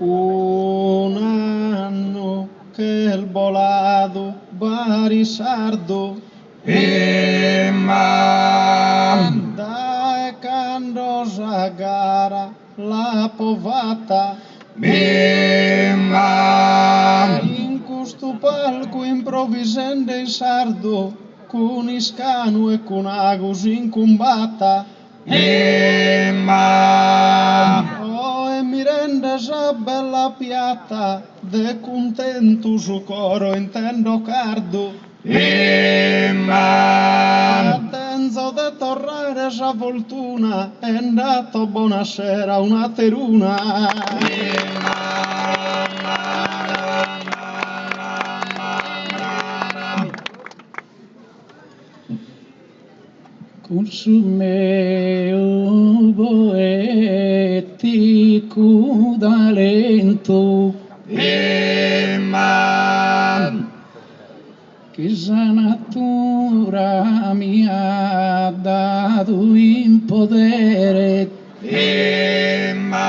Un anno che il volado va risardo Imam da candosa gara la povata Imam in questo palco improvvisende in sardo con iscano e con agus in combata Imam e mi rende sa bella piatta de contento su coro intendo cardo Imam Tenzo de torrare sa fortuna è andato buonasera una teruna Consumeo poetico talento Imam che sa natura mi ha dato in potere Imam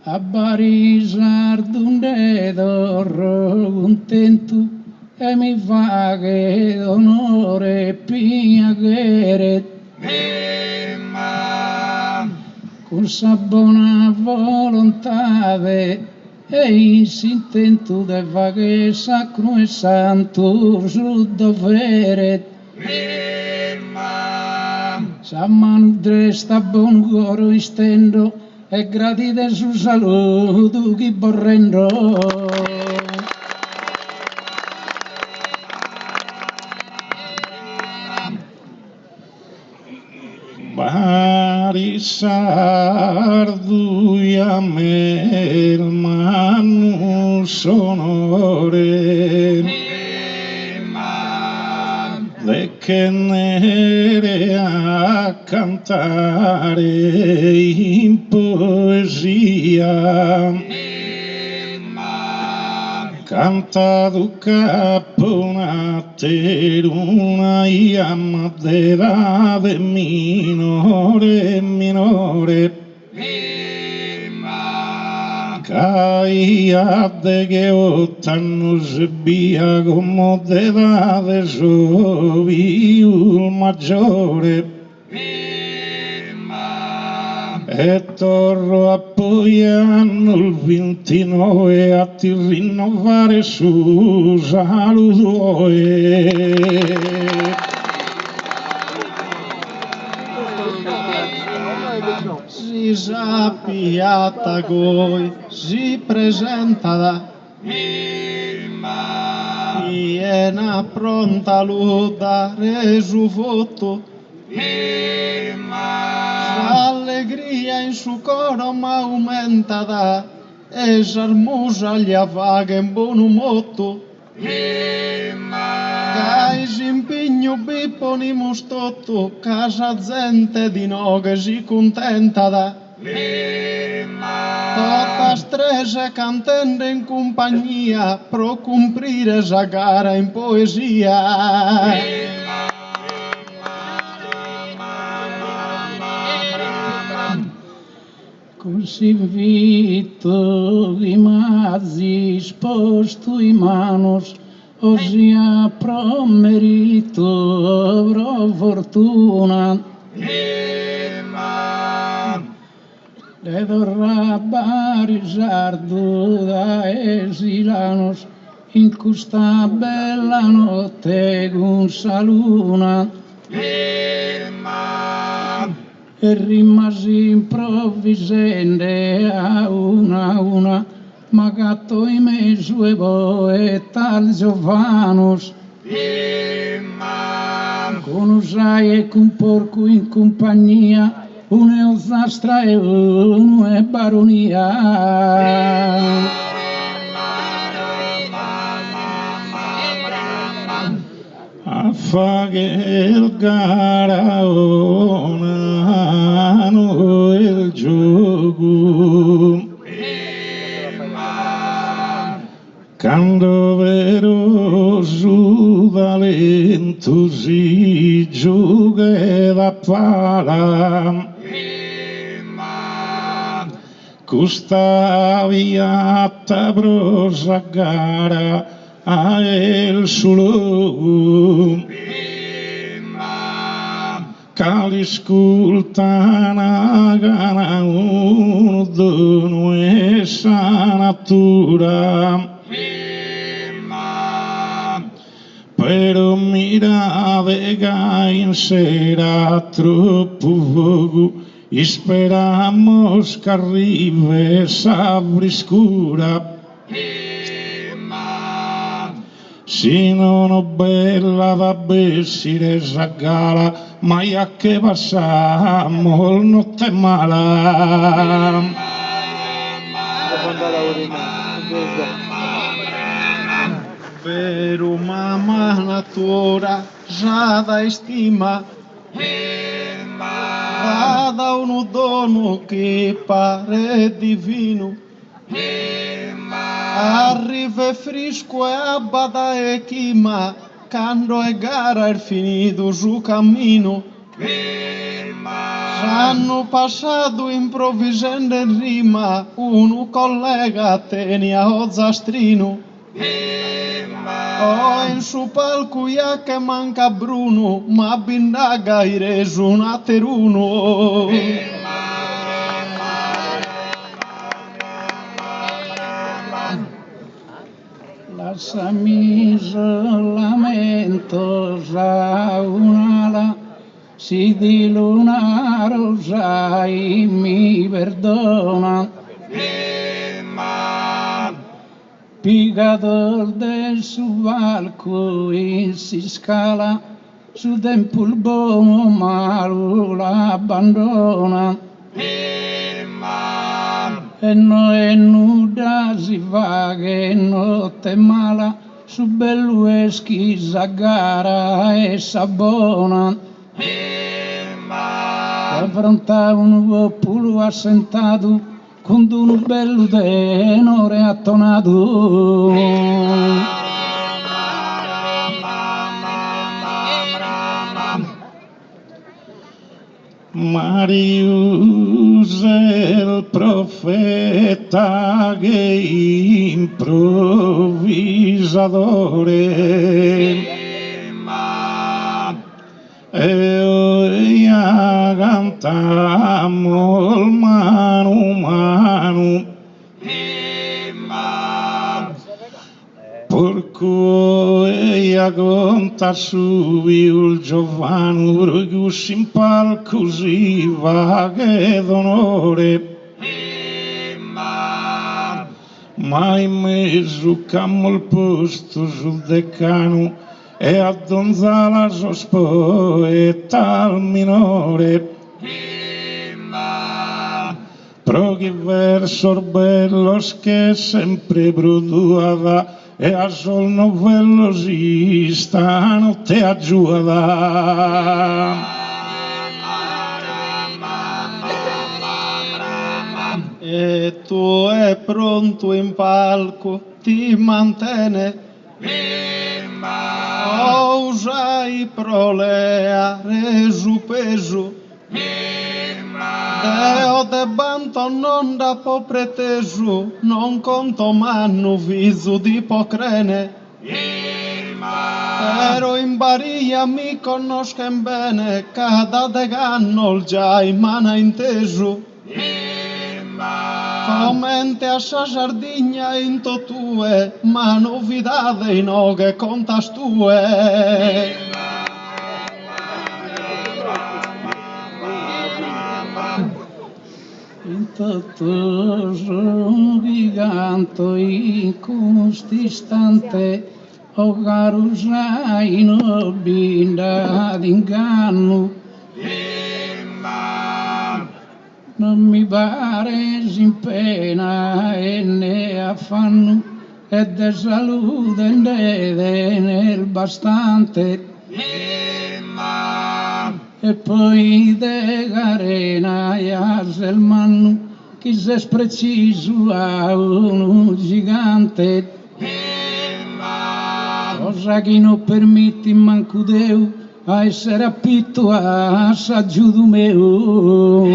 a barisar d'un dedo contento e mi fa che d'onore piacere Imam con sa buona volontà e in s'intento de fa che sacro e santo sul dovere Imam sa mano dresta buon coro istendo e gratite su saluto chi borrendo Barisardu me hermano sonore Imam de che nere a cantare in poesia Imam canta du capo una teruna iamma d'edade minore Imam caia de che 8 anni via come d'edade sono maggiore Imam e torno a poi anno il 29 a ti rinnovare su saluto si sappiata coi si presenta da Imam piena pronta luta resu foto allegria in su coro m'aumenta da e s'armusa gli avvaga in buon motto Cai s'impigno bipponi mustotto casa gente di no che si contenta da tutta strese cantando in compagnia pro cumplire sa gara in poesia così invito i mazzi sposto i manos ossia pro merito pro fortuna Imam le dorrà barisardo da esilanos in questa bella notte con sa luna Imam e rimasi improvvisende a una ma gatto in mezzo e poi tal giovanos Imam con usai e con porco in compagnia uno è uzzastra e uno è baronia a fa che il garaonano il gioco quando vero su talento si gioca da pala Custaviata brosa gara a el sulum Caliscultana gana un dono essa natura Pero mira vega in sera troppo fogo Esperamos que arrive essa briscura Se non ho bella da bessire Zagara Mai a che passamo notte mala Pero mamma natura já da estima Dá um dono que pare divino Arriva fresco e abada e quima Quando é gara é finito o cammino Hanno passato improvvisando in rima Un collega tenia o zastrino Oh, in su palco ja che manca Bruno Ma bindaga i reso un ateruno Lasciami lamento già un'ala Si di luna rosa e mi perdona Picador del su palco e si scala Su tempo il buono malo l'abbandona E noi nuda si fa che notte mala Su bello eschi Zagara e Sabona Affrontava un popolo assentato con un bello tenore attonato Marius il profeta che improvvisatore E oi cantiamo il mano Porco e conta su il Giovanni Brugus in palco si va che d'onore Ma in mezzo cammo il posto sul decano E a Donzala sospetta al minore Pro che verso bello che sempre bruduada E a sol novello si stanotte aggiuada E tu è pronto in palco ti mantene Ousai prolea resu peso Deo de banto non da po preteso Non conto manno viso di pocrene Però in baria mi conoscen bene Cada deganno il già in mana inteso Commente a sa sardegna in totue Ma novidade in oghe contas tue In tutto giganto in costistante O carusai no binda d'inganno Non mi pare in pena e ne affanno E de salute nel bastante E poi de carena e aselmanno Chi se spreciso a uno gigante Cosa che non permette manco Deu a essere appitto a saggiudo meu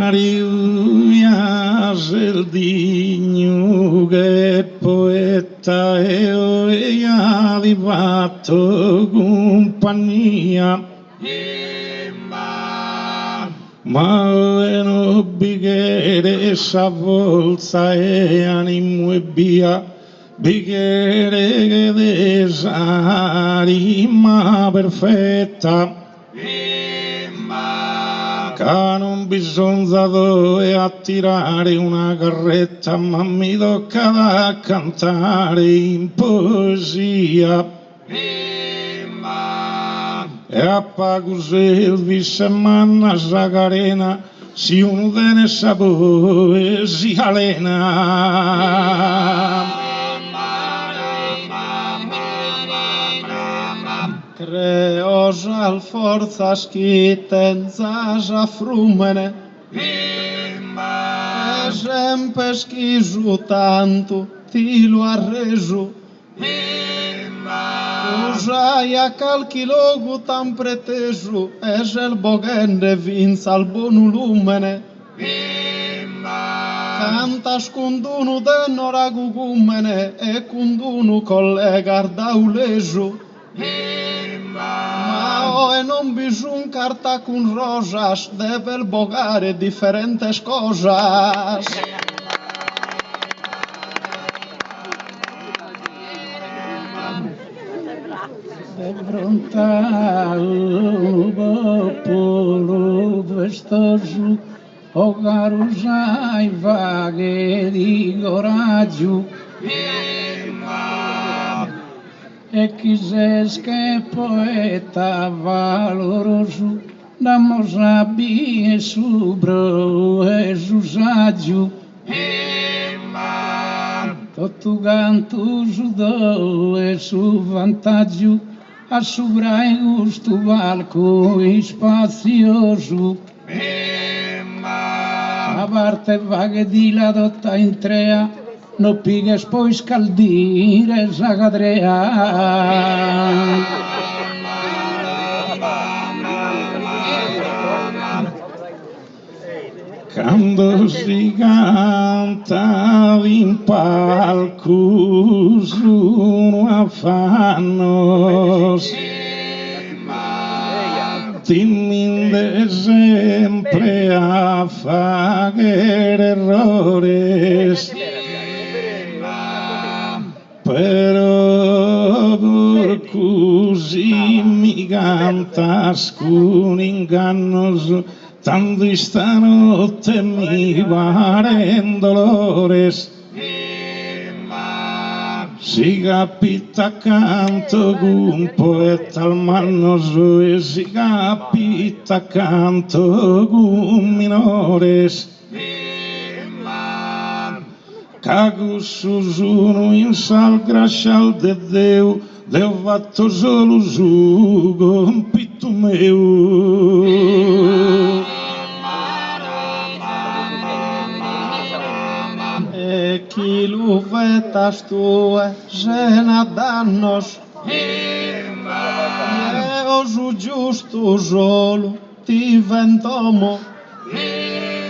Maria Seldinho che poeta e oia di fatto compagnia ma no bicchiere sa forza e animo e via bicchiere che desarima perfetta che non bisogna dove attirare una carretta ma mi tocca da cantare in poesia e a pago selvi semana zagarena si uno dene sa poesia lena Creos al forza schitten zaza frumene sempre schisu tanto ti lo arreso Usaia calchilogu tan preteso es el bogende vinza al bonu lumene Cantas cundunu denora gugumene e cundunu collegar dauleso Ma non bisogna carta con rosas, deve bogare differentes cosas. De pronta o popolo vestoso, o garuzai vaghe di coraggio. E quisesse que poeta valoroso da Moçambique sobrou e Jusádio Todo ganto judou e su vantaggio a sobrar gusto barco espacioso a parte vague di la dotta in trea no pigues pois caldires a gadrea. Quando si canta in palco sono affanno timide sempre a fare errores però per così mi cantas con ingannos tanto stanotte mi pare in dolores si capita canto con un poeta al mannoso e si capita canto con minores cago sono in sal gracial de Deu Deu fatto solo su compito meu e chi lo vetas tue gena dannos e o giusto solo ti ventomo e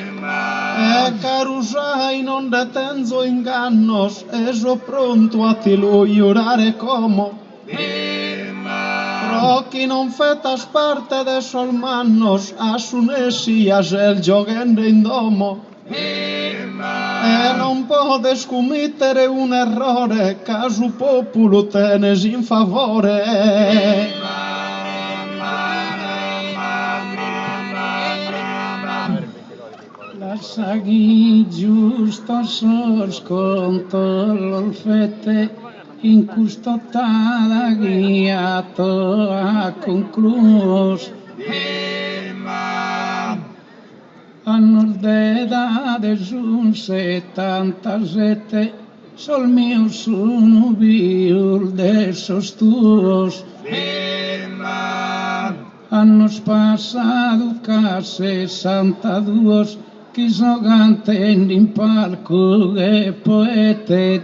carusai non detenzo ingannos e so pronto a ti lo giurare como però chi non fetas parte de sol mannos a su nesias el giogende in domo e non podes commettere un errore caso popolo tenes in favore Saghi giusto sconto l'olfette in custodata guiato a conclus a nord d'età un 77 sol mio sono viul de sostuos hanno passato ca 62 chi so canten in palco e poete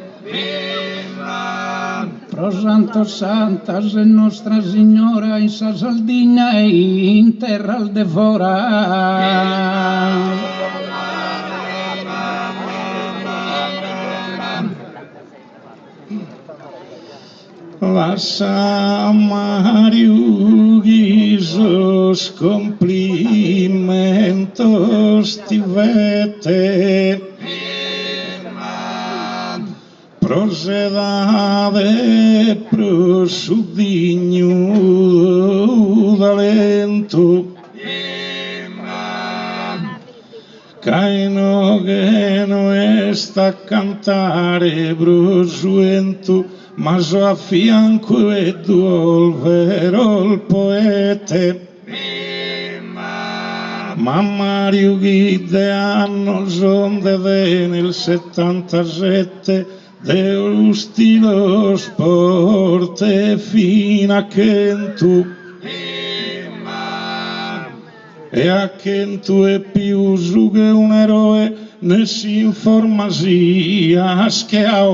pro santo santas e nostra signora in sa Sardegna e in terra al devora Lascia mariughisos complimentos tivete prosedade prosudinho dalento caino che no esta a cantare brusuento mas a fianco e vero il poete mamma riugide anno sonde nel 77 de stilo sport fino a che tu e a che tu è più su che un eroe ne si informa sia che a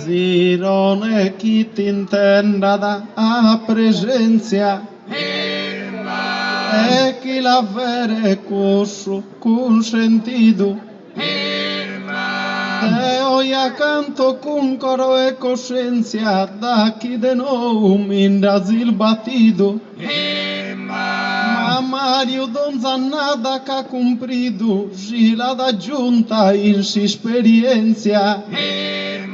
Zirone chi ti intenda da a presenza e chi la vere cusso consentito e oi accanto con coro e coscienza da chi de noi in il battido ma Mario donzannada che ha cumprido si la da giunta in si esperienza e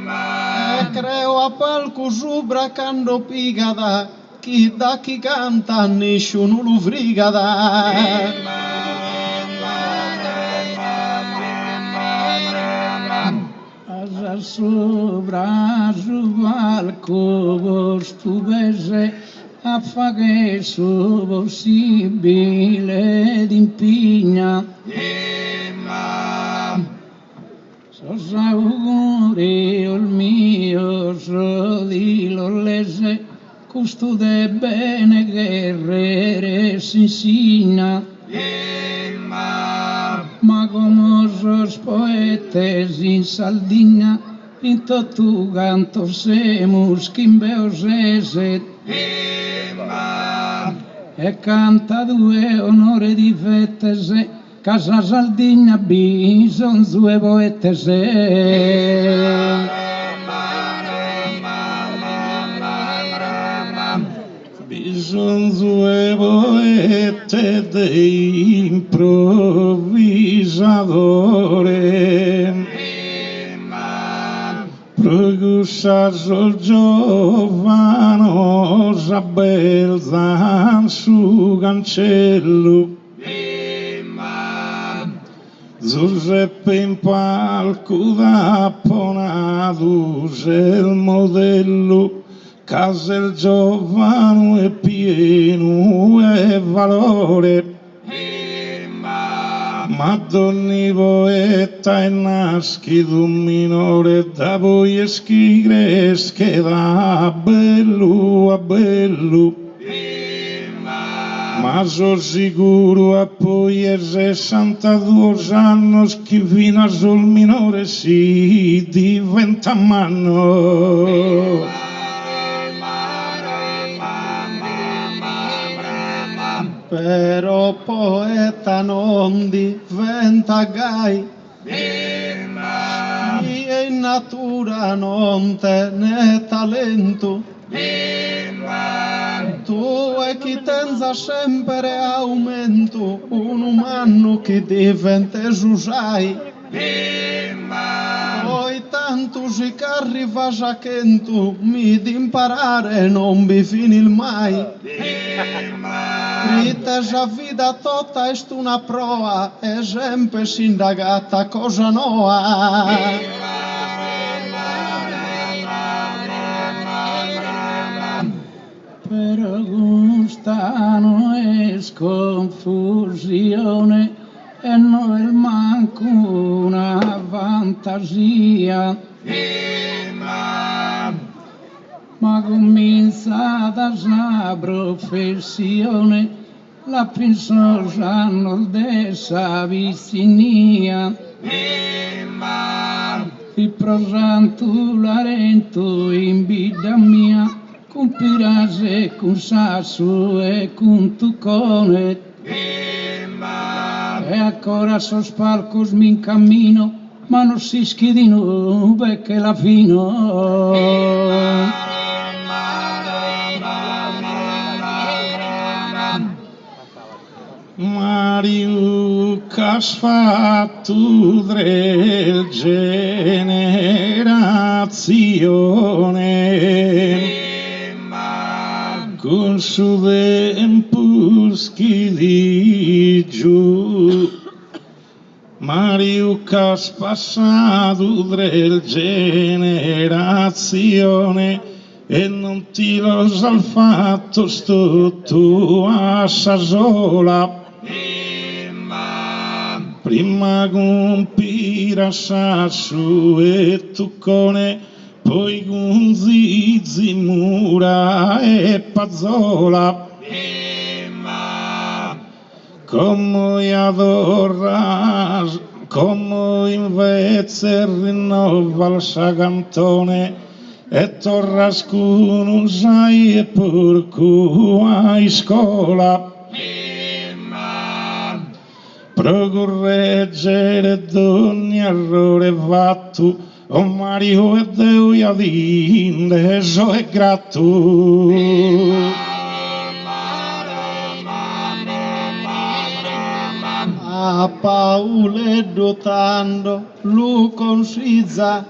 creo a palco subra cando pigada chi da chi canta nessuno lo frigada Sopra su palco stupese a fare su possibile d'impigna auguri il mio sodilo lese custude bene guerrere si insegna ma come os poetes in Sardegna in tutto canto semus chimbeosese e canta due onore di fettese casa Sardegna bison due poetese bison due poete de improvvisadore Progrusas il giovano s'abbelzan su cancello Giuseppe in palco da ponato il modello casa il giovano è pieno e valore ma d'ogni poeta è nascido un minore da voi è scrivere che da bello a bello ma sono sicuro a poi è 62 anni che fino a sul minore si diventa manno però poeta non diventa gai e in natura non te ne talento tu e chi tenza sempre aumento un umano che diventa usai poi tanto si che arriva a che tu mi di imparare non vi finil mai Ritesa vida tutta est una prova, esempio s'indagata cosa noa. Per gustano es confusione e non è manco una fantasia. Ma comincia da professione la pensosa nordesa vicinia il prosanto larento in vita mia compirase con sasso e con tucone E ancora sos palcos mi incammino, ma non si schidino perché la fino. Mariu qu'has fatto del generazione con su tempus chi di giù. Mariu qu'has passato del generazione e non ti lo sal fatto sto tu a sola. Prima compira sassu e tuccone, poi con zizi, mura e pazzola. Come adorras, come invece rinnova il sagantone, e torras con usai e porco a scuola. Pro correggere ogni errore fatto, o Mario e Deo iadinde so e gratto. A Paolo dotando lu consizza,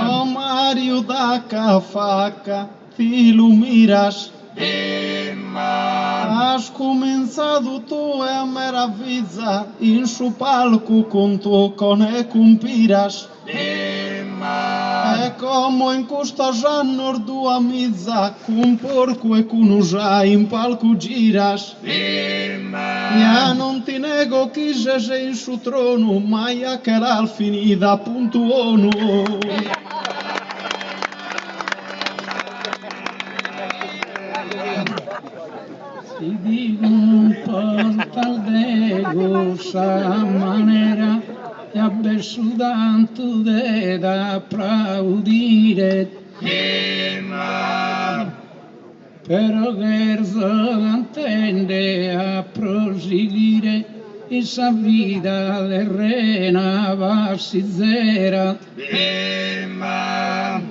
o Mario da cafaca ti lumiras. Has começado tu a meraviglia in su palco con tu con e cumpiras. E come in questo giorno tua mizza con porco e con usa in palco giras. Ja non ti nego che sei in su trono, ma ja che l'ha finita punto onu. Si dicono porta al dego sa manera e abbessu tanto da applaudire, però che intende a proseguire essa vita terrena va si zera.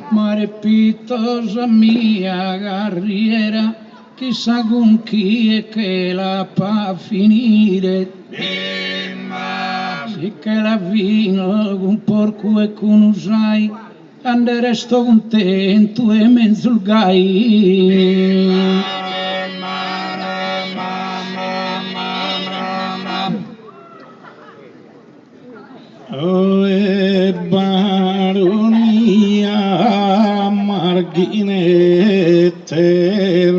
Ma repito sa mia carriera, chissà con chi è che la fa finire. Sì che la vino con porco e con usai, ande resto contento e mezzo gai. Oh, e baronia marghinette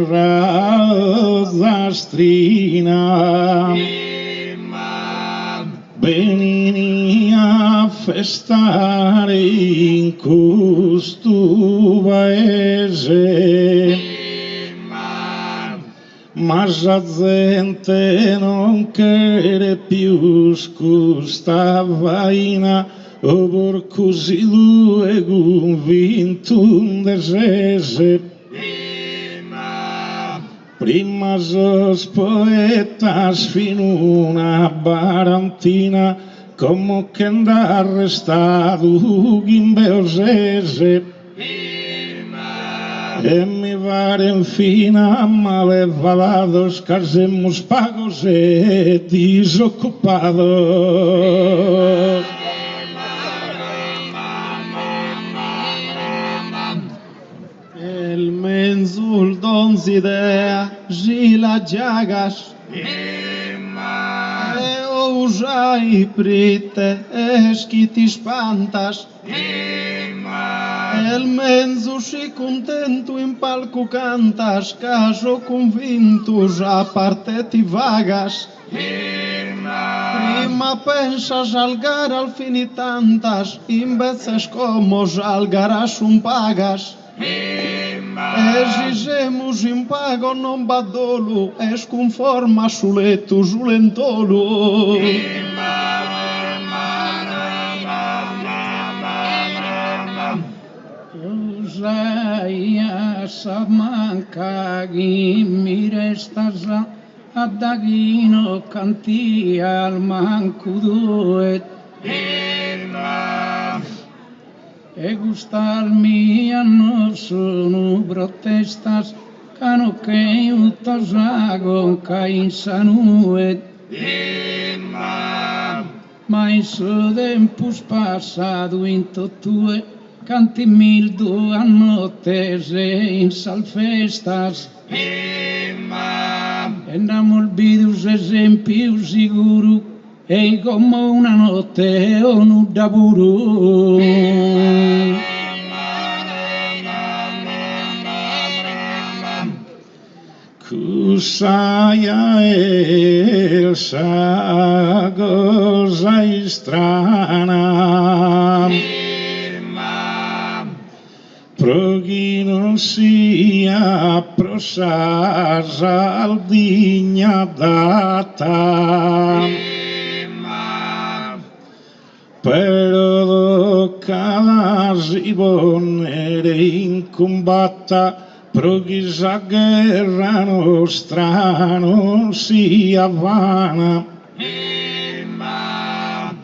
rosastrina, venini a festare in questo paese, ma la gente non crede più questa vaina, o per così due convinto un desese. Prima sos poetas fin una barantina, come che andar arrestato in Beosese. E mi varen fina malevalados, casemos pagos e desocupados. El menzul donzidea žila džagas, e užai prite eschi ti spantas. El menzu si contento in palco cantas, caso convintus a parte ti vagas. Prima pensas algar al fini tantas, inveces como algaras un pagas. Exigemos in pago non badolo, es conforma suleto zulentolo. Usaia sa manca mi restas Addagino cantia al mancuduet Imam, e gustal mia no sono protestas cano che utosagon ca insanuet Imam, ma in so tempus passado in totue canti mildu a nottes e in salfestas Imam, e namol bidus esempiu siguru e come una notte o nuda buru Kusaya elsa cosa strana Imam, Progino sia prosasa al digna data Imam, Però cada sibonere in combatta Progisa guerra nostra non sia vana Imam,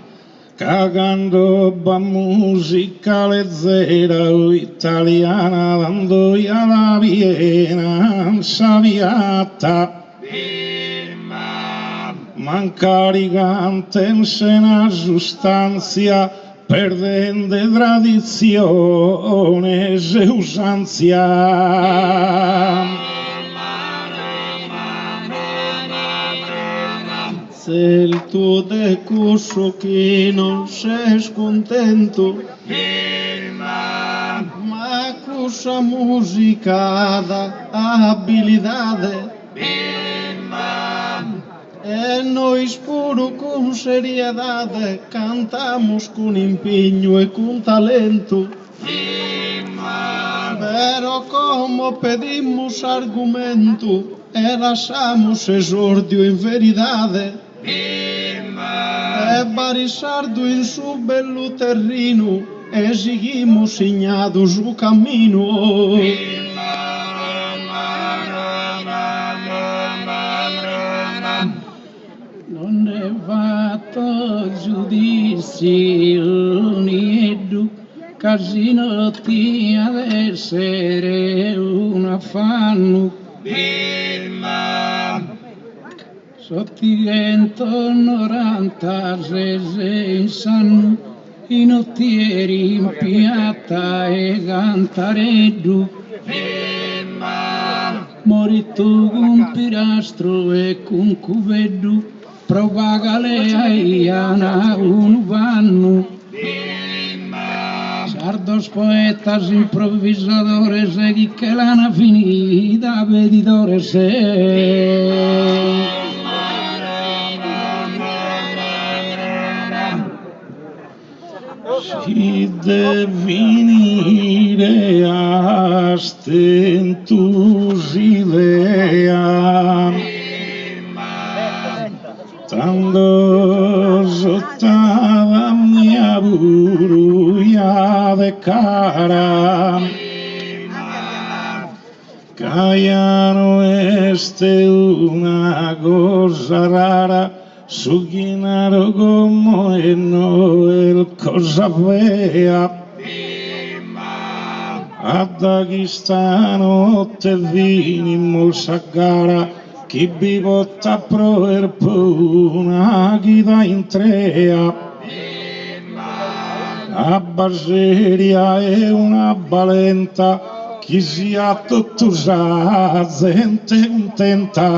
Cagando ba musica leggera italiana dando alla Viena saviata Imam, mancarigante in sena sostanzia perdendo tradizione e usanzia se il tuo decurso che non sei scontento Imam, ma cusa musicada habilidade Imam, e nós puro com seriedade cantamos com empenho e com talento Imam, pero como pedimos argumento e lasciamos esordio in veridade Imam, e barisardo in su bello terreno e seguimos signados o cammino non è fatto giudizio niente casino ti ad essere un affanno Imam, sottigento 90 rese insanno i nottieri in piatta e cantareddu Imam, morito con pirastro e con cuveddu propagale aiana un vanno Imam, sardos poetas improvisadores e chi che l'hanno finita veditores si definire a stentus idea Tando sottada mia buruia de cara Cayano este una cosa rara Suginaro como no el cosa fea A Dagestano te vini molsa gara Chi bivotta pro una ghida in trea A Baseria è una balenta Chi sia tutto gente contenta